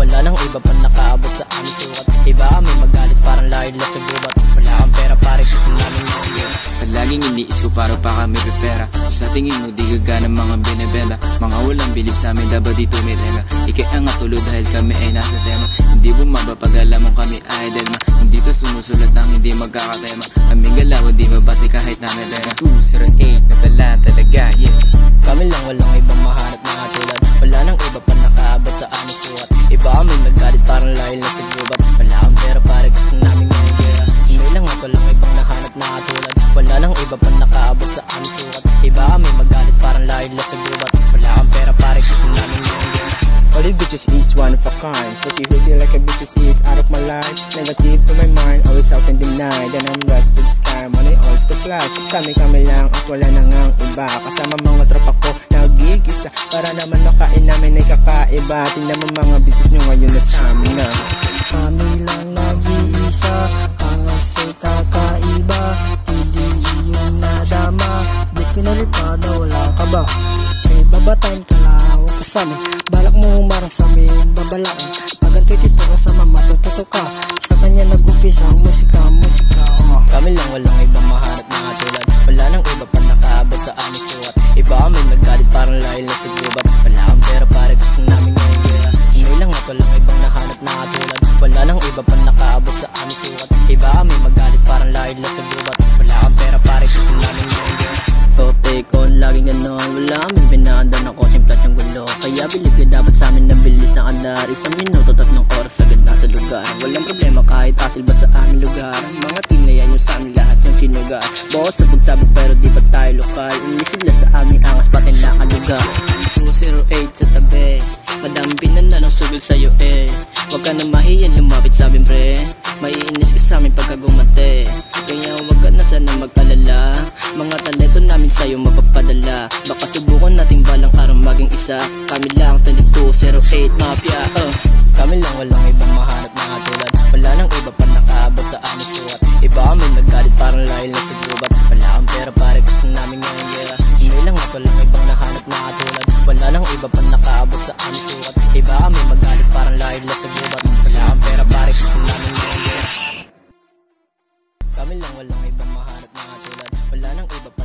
Wala nang iba pa nakaabot sa aming sukat. Iba kami magalit parang lahid lang sa gubat. Wala kang pera pare gusto namin yung laging iniis ko para pa kami pepera. Sa tingin mo di gaga ng mga binibenta. Mga walang bilib sa amin dapat dito may tenga. Ikaya nga tulo dahil kami ay nasa tema. Hindi bumaba pag alam mo kami idol na. Hindi to sumusulat ang hindi magkakatema. Aming galaw di mabati kahit namin pera. 208 na pala talaga yeah. Kami lang walang ibang mahanap na katulad. Wala nang iba pa nakaabot sa aming sukat. Iba kami naggalit parang lahil na sa gubat. Wala kang pera pare gusto namin yung gera. Hindi lang ako lang ibang nahanap na katulad. Wala nang iba pa nakaabot sa aming sukat. Iba kami magalit parang lahil na sa gubat. Wala kang pera pare gusto namin yung gera. All the bitches is one of a kind. Pussy who feel like a bitches is out of my life. Negative to my mind, always out and deny. Then I'm lost to the sky, money always to fly. Kami lang at wala na ngang iba. Kasama mga tropa ko, nagigisa. Para naman makain namin ay kakaiba. Tingnan mo mga bitches nyo ngayon na sa amin na. Kami lang nag-iisa, ang asay kakaiba. Hindi yung nadama, di pinalipada, wala ka ba? May babatayin ka lang, huwag kasama. Balak mo humarang sa amin, babalain. Pag ang titito ka sa mama, tututo ka. Sa kanya nag-umpisa ang musika. Kami lang walang ibang mahanap na katulad. Wala nang iba pa nakaabot sa aming sukat. Iba kami naggalit parang lahil na sa gubat. Wala kang pera pare gusto namin yung gera. Hindi lang ako lang ibang nahanap na katulad. Wala nang iba pa nakaabot sa aming sukat. Iba kami magalit parang lahil na sa gubat. Wala kang pera pare gusto namin yung gera. So take on, laging ganon. Wala kaming binaandan ako, simplat yung gulo. Kaya bilib ka dapat sa amin na bilis na andar. Isang minuto, 3 oras agad nasa lugar. Walang problema kahit hasil ba sa aming lugar. Mga tinayan nyo sa amin lahat yung sinugar. Bawas sa pagsabog pero di pa tayo lokal. Umisigla sa aming angas pati nakalugar. 208 sa tabi, madaming pinanalang sugil sa'yo eh. Huwag ka na mahiyan lumapit sa amin pre. Maiinis ka sa amin pagka gumate. Kaya huwag ka na sana mag-alala. Mga talento namin sa'yo mapapadala. Baka subukan nating balang araw maging isa. Kami lang talit 208 Mafia Kami lang walang ibang mahanap na katulad. Wala nang iba pa nakaabot sa aming sukat. Iba kami naggalit parang lahil na sa gubat. Wala kang pera pare gusto namin yung gera. Hindi lang ako lang ibang nahanap na katulad. Wala nang iba pa nakaabot sa aming sukat. Iba kami magalit parang lahil na sa gubat. Wala kang pera pare gusto namin yung gera. Kami lang walang ibang mahanap na katulad. Wala nang iba pa